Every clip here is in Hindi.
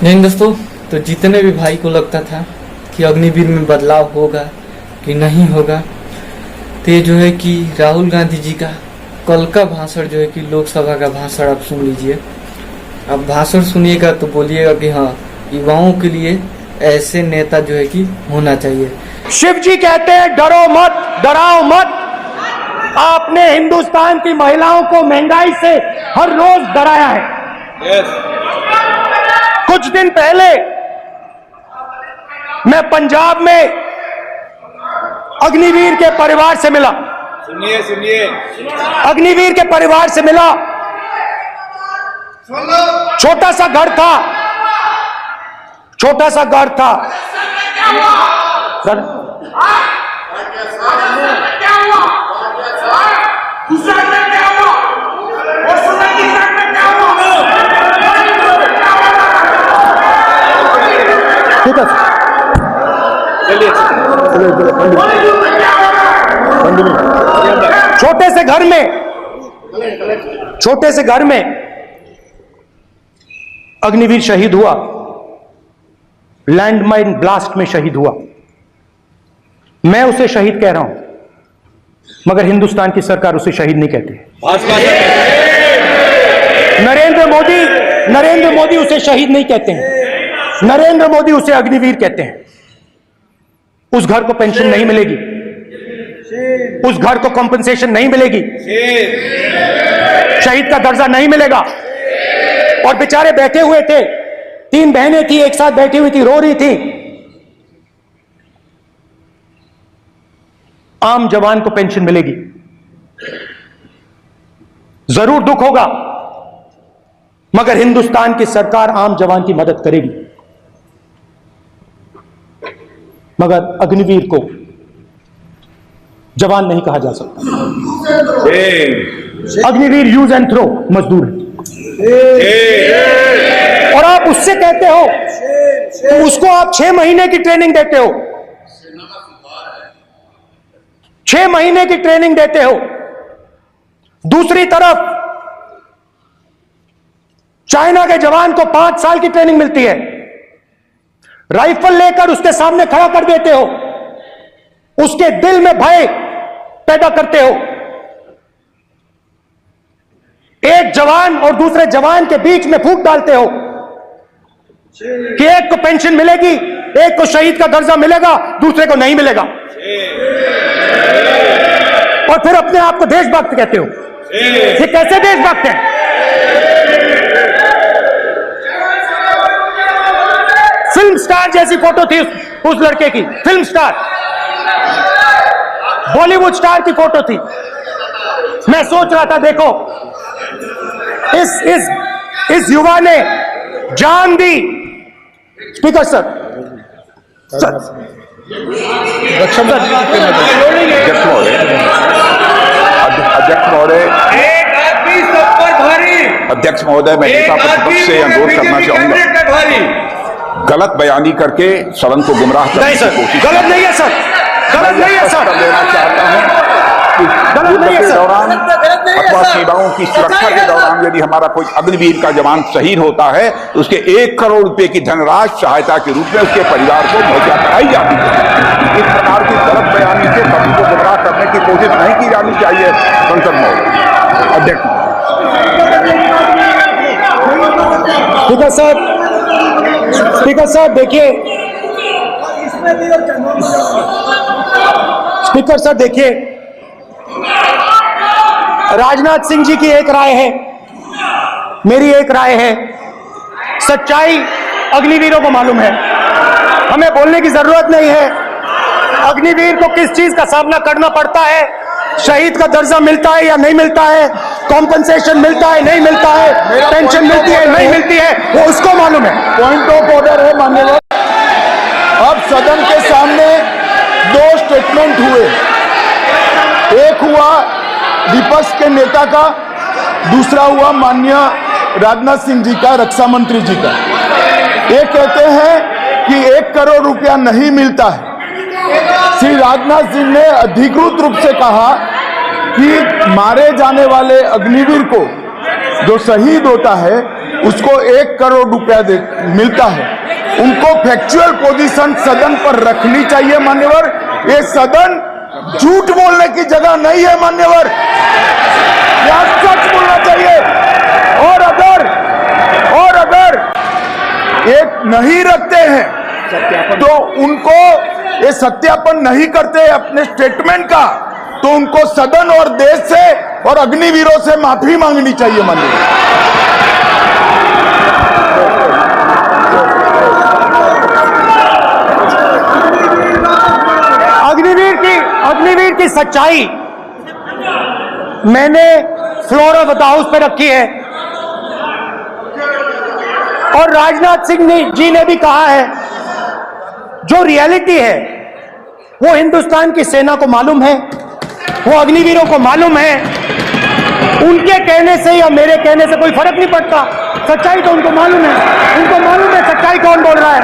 नहीं दोस्तों, तो जितने भी भाई को लगता था कि अग्निवीर में बदलाव होगा कि नहीं होगा, तो ये जो है कि राहुल गांधी जी का कल का भाषण जो है कि लोकसभा का भाषण आप सुन लीजिए। अब भाषण सुनिएगा तो बोलिएगा कि हाँ, युवाओं के लिए ऐसे नेता जो है कि होना चाहिए। शिव जी कहते हैं डरो मत, डराओ मत। आपने हिंदुस्तान की महिलाओं को महंगाई से हर रोज डराया है। कुछ दिन पहले मैं पंजाब में अग्निवीर के परिवार से मिला। सुनिए अग्निवीर के परिवार से मिला। छोटा सा घर था, छोटा सा घर था। ठीक है, छोटे से घर में अग्निवीर शहीद हुआ, लैंडमाइन ब्लास्ट में शहीद हुआ। मैं उसे शहीद कह रहा हूं, मगर हिंदुस्तान की सरकार उसे शहीद नहीं कहती। नरेंद्र मोदी उसे शहीद नहीं कहते हैं। नरेंद्र मोदी उसे अग्निवीर कहते हैं। उस घर को पेंशन नहीं मिलेगी, उस घर को कॉम्पेंसेशन नहीं मिलेगी, शहीद का दर्जा नहीं मिलेगा। और बेचारे बैठे हुए थे, 3 बहनें थी, एक साथ बैठी हुई थी, रो रही थी। आम जवान को पेंशन मिलेगी, जरूर दुख होगा, मगर हिंदुस्तान की सरकार आम जवान की मदद करेगी। मगर अग्निवीर को जवान नहीं कहा जा सकता। अग्निवीर यूज एंड थ्रो मजदूर है। और आप उससे कहते हो, तो उसको आप 6 महीने की ट्रेनिंग देते हो, 6 महीने की ट्रेनिंग देते हो। दूसरी तरफ चाइना के जवान को 5 साल की ट्रेनिंग मिलती है। राइफल लेकर उसके सामने खड़ा कर देते हो, उसके दिल में भय पैदा करते हो। एक जवान और दूसरे जवान के बीच में फूट डालते हो कि एक को पेंशन मिलेगी, एक को शहीद का दर्जा मिलेगा, दूसरे को नहीं मिलेगा। और फिर अपने आप को देशभक्त कहते हो। ये कैसे देशभक्त हैं? फिल्म स्टार जैसी फोटो थी उस लड़के की, फिल्म स्टार, बॉलीवुड स्टार की फोटो थी। मैं सोच रहा था, देखो इस युवा ने जान दी। स्पीकर सर, अध्यक्ष महोदय, मैं नेता प्रतिपक्ष से अनुरोध करना चाहूंगा, गलत बयानी करके सदन को गुमराह करने की कोशिश। गलत नहीं है सर, गलत नहीं है सर, देना चाहता हूं कि युद्ध के दौरान अथवा सीमाओं की सुरक्षा के दौरान यदि हमारा कोई अग्निवीर का जवान शहीद होता है तो उसके 1 करोड़ रुपए की धनराशि सहायता के रूप में उसके परिवार को मुहैया कराई जाती है। इस प्रकार की गलत बयानी से सदन को गुमराह करने की कोशिश नहीं की जानी चाहिए। संसद में अध्यक्ष। स्पीकर साहब, स्पीकर साहब देखिए, स्पीकर साहब देखिए, राजनाथ सिंह जी की एक राय है, मेरी एक राय है। सच्चाई अग्निवीरों को मालूम है, हमें बोलने की जरूरत नहीं है। अग्निवीर को किस चीज का सामना करना पड़ता है, शहीद का दर्जा मिलता है या नहीं मिलता है, कॉम्पेंसेशन मिलता है नहीं मिलता है, पेंशन मिलती है नहीं मिलती है, वो उसको मालूम है। पॉइंट ऑफ ऑर्डर है माननीय। अब सदन के सामने 2 स्टेटमेंट हुए, एक हुआ विपक्ष के नेता का, दूसरा हुआ माननीय राजनाथ सिंह जी का, रक्षा मंत्री जी का। ये कहते हैं कि 1 करोड़ रुपया नहीं मिलता है। श्री राजनाथ सिंह ने अधिकृत रूप से कहा कि मारे जाने वाले अग्निवीर को जो शहीद होता है उसको 1 करोड़ रुपया मिलता है। उनको फैक्चुअल पोजीशन सदन पर रखनी चाहिए मान्यवर। ये सदन झूठ बोलने की जगह नहीं है मान्यवर, यह सच बोलना चाहिए। और अगर ये नहीं रखते हैं तो उनको ये सत्यापन नहीं करते अपने स्टेटमेंट का, तो उनको सदन और देश से और अग्निवीरों से माफी मांगनी चाहिए माननीय। अग्निवीर की सच्चाई मैंने फ्लोर ऑफ द हाउस पे रखी है और राजनाथ सिंह जी ने भी कहा है, जो रियलिटी है वो हिंदुस्तान की सेना को मालूम है, वो अग्निवीरों को मालूम है। उनके कहने से या मेरे कहने से कोई फर्क नहीं पड़ता, सच्चाई तो उनको मालूम है। उनको मालूम है सच्चाई कौन बोल रहा है।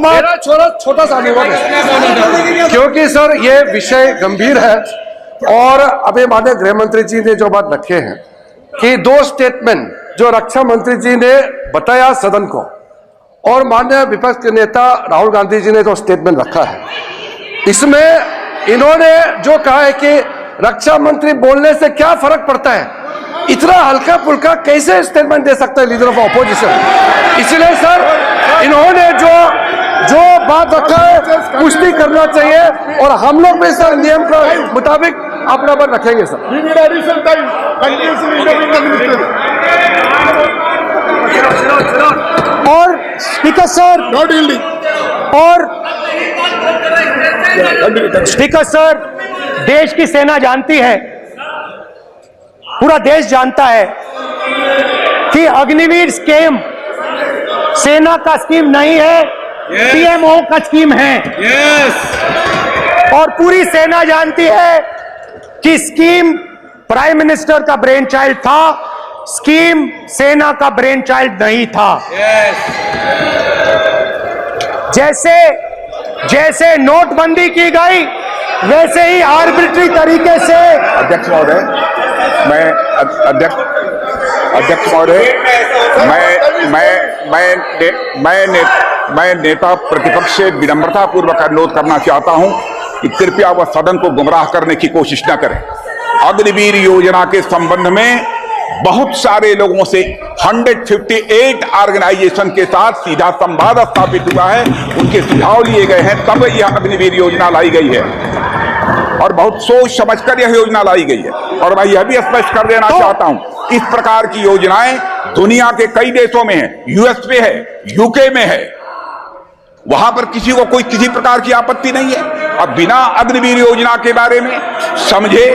मेरा छोटा सा अनुभव है, क्योंकि सर ये विषय गंभीर है और अभी माननीय गृह मंत्री जी ने जो बात रखे हैं कि 2 स्टेटमेंट जो रक्षा मंत्री जी ने बताया सदन को और माननीय विपक्ष के नेता राहुल गांधी जी ने जो स्टेटमेंट रखा है, इसमें इन्होंने जो कहा है कि रक्षा मंत्री बोलने से क्या फर्क पड़ता है, इतना हल्का फुल्का कैसे स्टेटमेंट दे सकता है लीडर ऑफ ऑपोजिशन। इसलिए सर इन्होंने जो बात रखा है पुष्टि करना चाहिए और हम लोग भी सर नियम के मुताबिक अपना पर रखेंगे सर। और स्पीकर सर स्पीकर सर, देश की सेना जानती है, पूरा देश जानता है कि अग्निवीर स्कीम सेना का स्कीम नहीं है, पीएमओ का स्कीम है। और पूरी सेना जानती है कि स्कीम प्राइम मिनिस्टर का ब्रेन चाइल्ड था, स्कीम सेना का ब्रेन चाइल्ड नहीं था। जैसे नोटबंदी की गई वैसे ही आर्बिट्री तरीके से। अध्यक्ष महोदय, मैं नेता प्रतिपक्ष से विनम्रता पूर्वक अनुरोध करना चाहता हूं कि कृपया वह सदन को गुमराह करने की कोशिश न करें। अग्निवीर योजना के संबंध में बहुत सारे लोगों से 158 ऑर्गेनाइजेशन के साथ सीधा संवाद स्थापित हुआ है, उनके सुझाव लिए गए हैं, तब यह अग्निवीर योजना लाई गई है और बहुत सोच समझकर यह योजना लाई गई है। और मैं यह भी स्पष्ट कर देना चाहता हूं, इस प्रकार की योजनाएं दुनिया के कई देशों में है, यूएस में है, यूके में है, वहां पर किसी को कोई किसी प्रकार की आपत्ति नहीं है। अब बिना अग्निवीर योजना के बारे में समझे,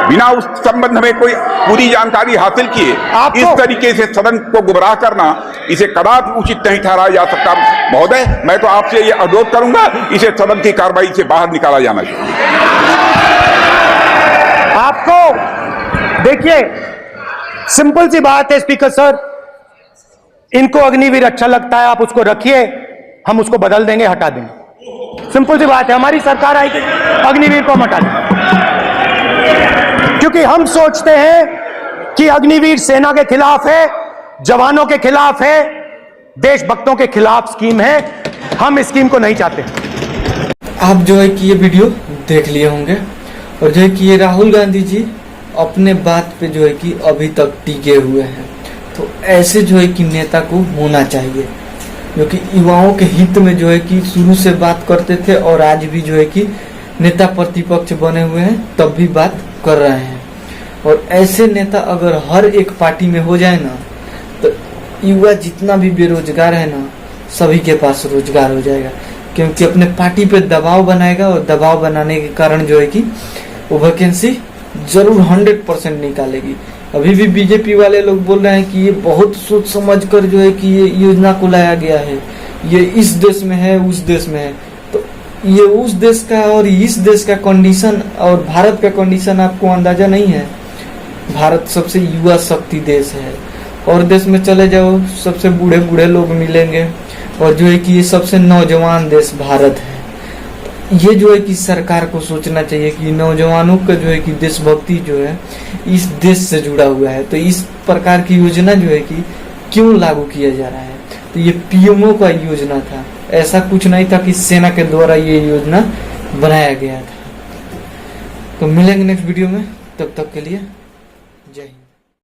बिना उस संबंध में कोई पूरी जानकारी हासिल किए इस तरीके से सदन को गुमराह करना, इसे कदापि उचित नहीं ठहराया जा सकता। महोदय, मैं तो आपसे ये अनुरोध करूंगा, इसे सदन की कार्रवाई से बाहर निकाला जाना चाहिए। आपको देखिए, सिंपल सी बात है स्पीकर सर, इनको अग्निवीर अच्छा लगता है, आप उसको रखिए, हम उसको बदल देंगे, हटा देंगे। सिंपल सी बात है, हमारी सरकार आएगी, अग्निवीर को हम हटा देंगे, क्योंकि हम सोचते हैं कि अग्निवीर सेना के खिलाफ है, जवानों के खिलाफ है, देशभक्तों के खिलाफ स्कीम है। हम इस स्कीम को नहीं चाहते। आप जो है कि ये वीडियो देख लिए होंगे और जो है कि ये राहुल गांधी जी अपने बात पे जो है कि अभी तक टिके हुए हैं। तो ऐसे जो है कि नेता को होना चाहिए, जो कि युवाओं के हित में जो है कि शुरू से बात करते थे और आज भी जो है कि नेता प्रतिपक्ष बने हुए हैं, तब भी बात कर रहे हैं। और ऐसे नेता अगर हर एक पार्टी में हो जाए ना, तो युवा जितना भी बेरोजगार है ना, सभी के पास रोजगार हो जाएगा। क्योंकि अपने पार्टी पे दबाव बनाएगा और दबाव बनाने के कारण जो है कि वो वैकेंसी जरूर 100% निकालेगी। अभी भी बीजेपी वाले लोग बोल रहे हैं कि ये बहुत सोच समझ कर जो है कि ये योजना को लाया गया है, ये इस देश में है उस देश में है। तो ये उस देश का और इस देश का कंडीशन और भारत का कंडीशन आपको अंदाजा नहीं है। भारत सबसे युवा शक्ति देश है, और देश में चले जाओ सबसे बूढ़े बूढ़े लोग मिलेंगे, और जो है कि ये सबसे नौजवान देश भारत है। ये जो है कि सरकार को सोचना चाहिए कि नौजवानों का जो है कि देशभक्ति जो है इस देश से जुड़ा हुआ है, तो इस प्रकार की योजना जो है कि क्यों लागू किया जा रहा है। तो ये पीएमओ का योजना था, ऐसा कुछ नहीं था कि सेना के द्वारा ये योजना बनाया गया था। तो मिलेंगे नेक्स्ट वीडियो में, तब तक के लिए